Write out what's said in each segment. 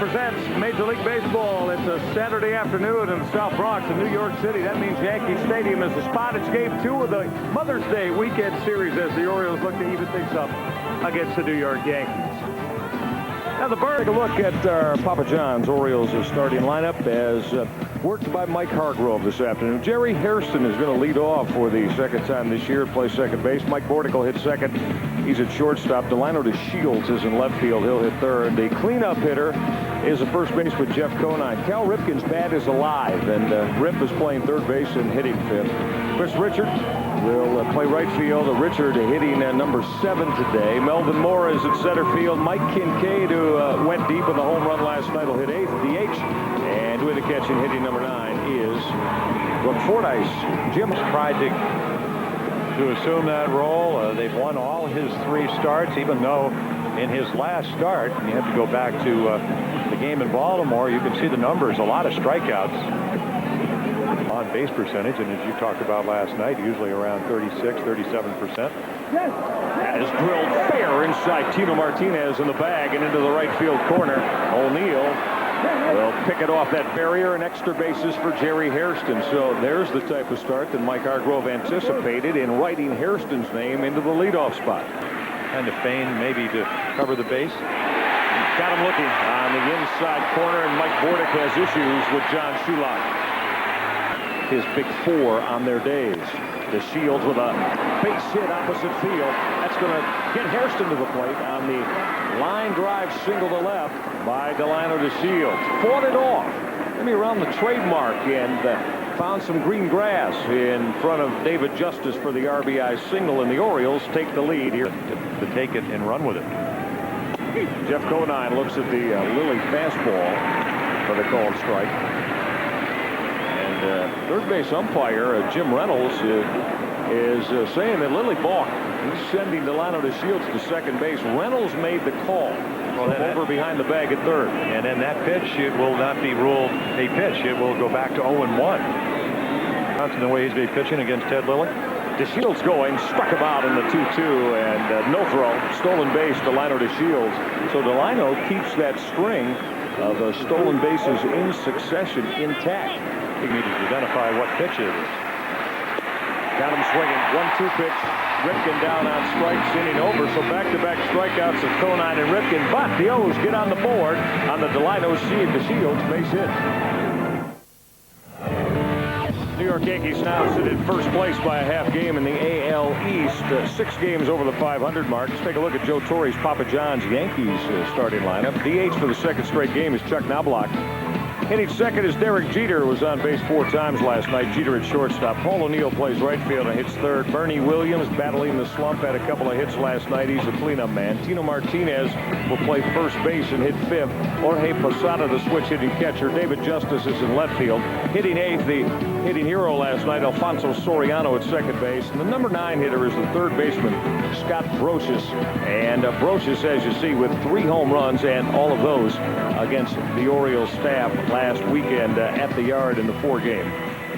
presents Major League Baseball. It's a Saturday afternoon in the South Bronx in New York City. That means Yankee Stadium is the spot. It's game 2 of the Mother's Day weekend series as the Orioles look to even things up against the New York Yankees. Now the Bird, take a look at our Papa John's Orioles starting lineup as worked by Mike Hargrove this afternoon. Jerry Hairston is going to lead off for the second time this year, play second base. Mike Bordick will hit second. He's at shortstop. Delino DeShields is in left field. He'll hit third. The cleanup hitter is a first baseman Jeff Conine. Cal Ripken's bat is alive, and Rip is playing third base and hitting fifth. Chris Richard will play right field. Richard hitting number 7 today. Melvin Moore is at center field. Mike Kincaid, who went deep in the home run last night, will hit 8th at DH. And doing the catch and hitting number 9 is Brooke Fordyce. Jim tried to assume that role. They've won all his 3 starts, even though in his last start, and you have to go back to the game in Baltimore, you can see the numbers, a lot of strikeouts. On base percentage, and as you talked about last night, usually around 36-37%. That is drilled fair inside Tino Martinez in the bag and into the right field corner. O'Neill will pick it off that barrier, and extra bases for Jerry Hairston. So there's the type of start that Mike Hargrove anticipated in writing Hairston's name into the leadoff spot. Kind of feign maybe to cover the base. Got him looking on the inside corner, and Mike Bordick has issues with John Shulock. His big 4 on their days. DeShields with a base hit opposite field. That's going to get Hairston to the plate on the line drive single to left by Delino DeShields. Fought it off. Maybe around the trademark and found some green grass in front of David Justice for the RBI single, and the Orioles take the lead here to take it and run with it. Jeff Conine looks at the Lilly fastball for the called strike. Third base umpire Jim Reynolds is saying that Lilly balked. He's sending Delino DeShields to second base. Reynolds made the call over behind the bag at third. And then that pitch, it will not be ruled a pitch. It will go back to 0-1. That's the way he's been pitching against Ted Lilly. DeShields going, struck him out in the 2-2, and no throw. Stolen base, Delino DeShields. So Delino keeps that string of stolen bases in succession intact. He needed to identify what pitch it is. Got him swinging. 1-2 pitch. Ripken down on strikes, inning over. So back-to-back strikeouts of Conine and Ripken. But the O's get on the board on the Delino DeShields base hit. New York Yankees now sit in first place by a half game in the AL East. 6 games over the 500 mark. Let's take a look at Joe Torre's Papa John's Yankees starting lineup. DH for the second straight game is Chuck Knobloch. Hitting second is Derek Jeter, who was on base 4 times last night. Jeter at shortstop. Paul O'Neill plays right field and hits third. Bernie Williams battling the slump, had a couple of hits last night. He's a cleanup man. Tino Martinez will play first base and hit 5th. Jorge Posada, the switch hitting catcher. David Justice is in left field. Hitting 8th, the hitting hero last night, Alfonso Soriano at second base. And the number 9 hitter is the third baseman, Scott Brocious. And Brocious, as you see, with 3 home runs, and all of those against the Orioles staff last weekend at the Yard in the 4-game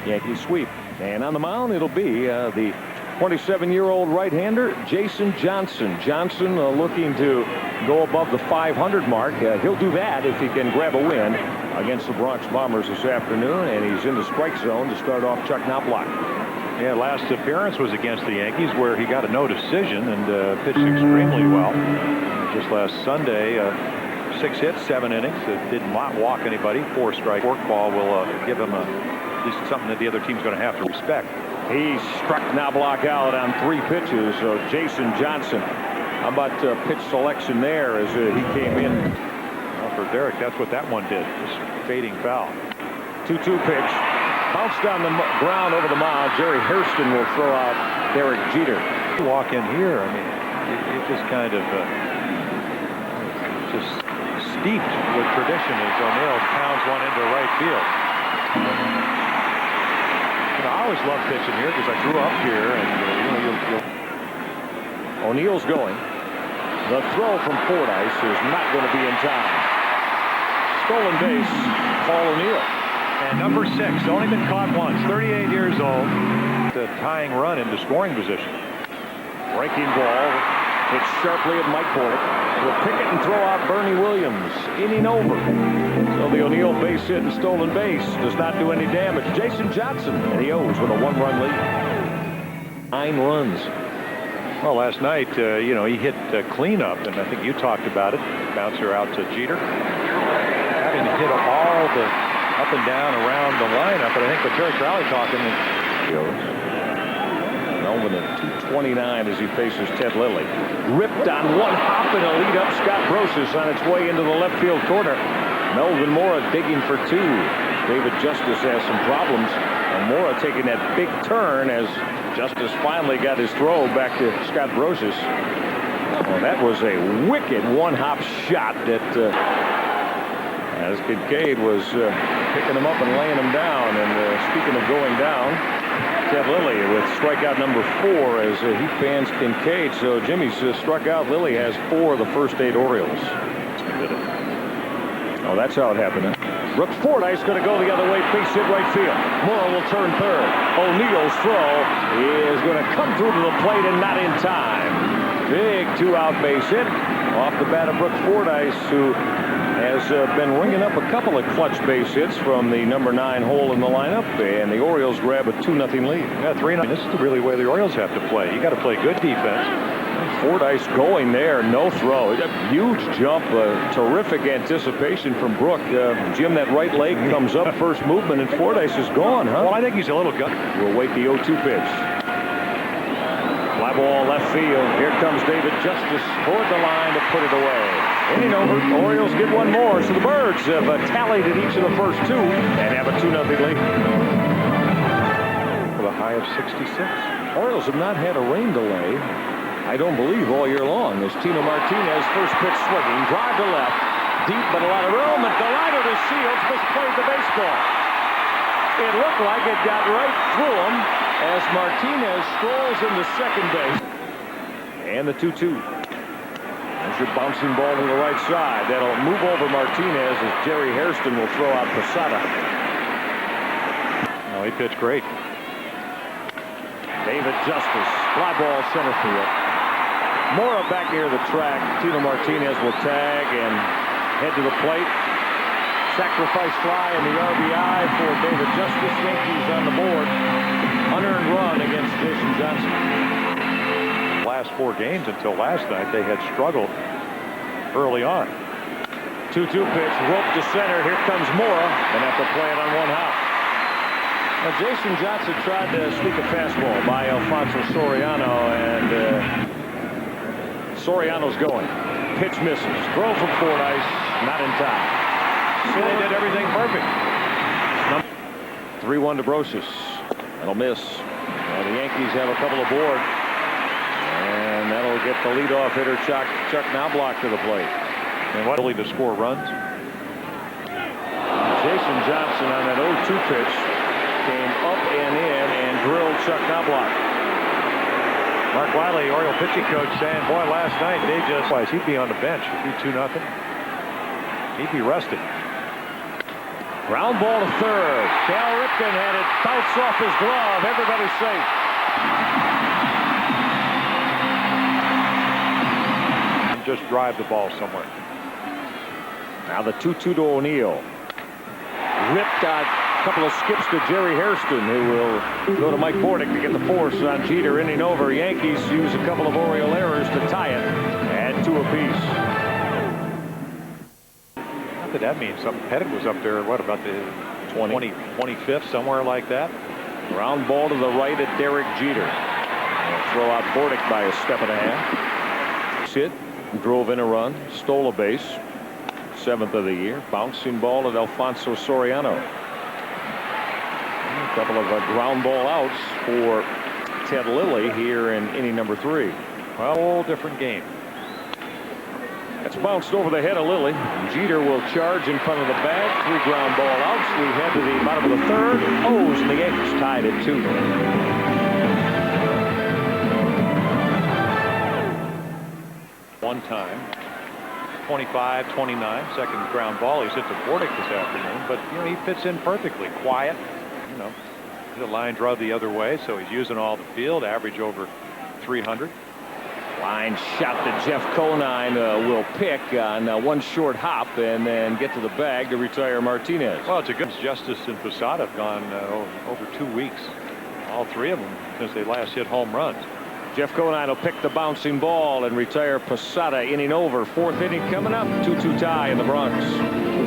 Yankee sweep. And on the mound, it'll be the 27-year-old right-hander, Jason Johnson. Johnson looking to go above the 500 mark. He'll do that if he can grab a win against the Bronx Bombers this afternoon, and he's in the strike zone to start off Chuck Knobloch. Yeah, last appearance was against the Yankees, where he got a no decision and pitched extremely well. Just last Sunday, 6 hits, 7 innings. Did not walk anybody. 4 strike. Forkball will give him at least something that the other team's going to have to respect. He struck Knobloch out on 3 pitches. So Jason Johnson. How about pitch selection there as he came in? Well, for Derek, that's what that one did. Just fading foul. 2-2 pitch. Bounced on the ground over the mound. Jerry Hairston will throw out Derek Jeter. Walk in here. I mean, it just kind of just steeped with tradition as O'Neill pounds one into right field. You know, I always love pitching here because I grew up here, and O'Neill's going. The throw from Fordyce is not going to be in time. Stolen base, Paul O'Neill. And number 6, only been caught once, 38 years old. The tying run into scoring position. Breaking ball Hits sharply at Mike Bordick. Will pick it and throw out Bernie Williams. Inning over. So the O'Neill base hit and stolen base does not do any damage. Jason Johnson and the O's with a 1-run lead. 9 runs. Well, last night, he hit cleanup, and I think you talked about it. Bouncer out to Jeter. Having to hit all the up and down around the lineup, but I think with Terry Crowley talking, Melvin at 229 as he faces Ted Lilly. Ripped on one hop and a lead up Scott Brosius on its way into the left field corner. Melvin Mora digging for 2. David Justice has some problems, and Mora taking that big turn as Justice finally got his throw back to Scott Brosius. Well, that was a wicked one-hop shot that as Kincaid was picking him up and laying him down. And speaking of going down, Ted Lilly with strikeout number 4 as he fans Kincaid. So Jimmy's struck out. Lilly has 4 of the first 8 Orioles. Oh, that's how it happened. Huh? Brooke Fordyce going to go the other way, face hit right field. Morrow will turn third. O'Neill's throw is going to come through to the plate and not in time. Big 2-out base hit off the bat of Brooke Fordyce, who has been ringing up a couple of clutch base hits from the number 9 hole in the lineup, and the Orioles grab a 2-0 lead. Yeah, 3-0. This is really where the Orioles have to play. You got to play good defense. Fordyce going there, no throw. A huge jump, terrific anticipation from Brooke. Jim, that right leg comes up first movement, and Fordyce is gone, huh? Well, I think he's a little gut. We'll wait the 0-2 pitch. Fly ball left field. Here comes David Justice toward the line to put it away. Inning over. The Orioles get one more. So the Birds have tallied at each of the first 2 and have a 2-0 lead. With a high of 66. Orioles have not had a rain delay, I don't believe, all year long. As Tino Martinez, first pitch swinging, drive to left, deep but a lot of room, and Delino to Shields misplayed the baseball. It looked like it got right through him as Martinez strolls into second base. And the 2-2. There's your bouncing ball to the right side. That'll move over Martinez as Jerry Hairston will throw out Posada. No, he pitched great. David Justice, fly ball center field. Mora back near the track. Tino Martinez will tag and head to the plate. Sacrifice fly and the RBI for David Justice. Yankees on the board. Unearned run against Jason Johnson. Last 4 games until last night, they had struggled early on. 2-2 pitch, rope to center. Here comes Mora. Then have to play it on one hop. Now, Jason Johnson tried to sneak a fastball by Alfonso Soriano, and Soriano's going. Pitch misses. Throw from Fordyce, not in time. So they did everything perfect. 3-1 to Brosius. That'll miss. Well, the Yankees have a couple aboard, and that'll get the leadoff hitter Chuck Knobloch to the plate. And what really to score runs? Jason Johnson on that 0-2 pitch came up and in and drilled Chuck Knobloch. Mark Wiley, Oriole pitching coach, saying, boy, last night they just, he'd be on the bench. It'd be 2-0. He'd be rested. Ground ball to third. Cal Ripken had it bounce off his glove. Everybody's safe. And just drive the ball somewhere. Now the 2-2 to O'Neill. Ripped out. Couple of skips to Jerry Hairston, who will go to Mike Bordick to get the force on Jeter. Inning over. Yankees use a couple of Oriole errors to tie it at 2 apiece. What did that mean? Something. Pettit was up there, what, about the 25th, somewhere like that? Ground ball to the right at Derek Jeter. Throw out Bordick by a step and a half. Hit, drove in a run, stole a base. 7th of the year. Bouncing ball at Alfonso Soriano. A couple of ground ball outs for Ted Lilly here in inning number 3. Well, whole different game. It's bounced over the head of Lilly. Jeter will charge in front of the bag. 3 ground ball outs. We head to the bottom of the 3rd. O's and the Yankees tied at 2. One time. 25-29, second ground ball. He's hit to Bordick this afternoon, but he fits in perfectly. Quiet. The line draw the other way, so he's using all the field. Average over 300. Line shot to Jeff Conine will pick on one short hop and then get to the bag to retire Martinez. Well, it's a good. Justice and Posada have gone over 2 weeks. All three of them since they last hit home runs. Jeff Conine will pick the bouncing ball and retire Posada. Inning over. 4th inning coming up. 2-2 tie in the Bronx.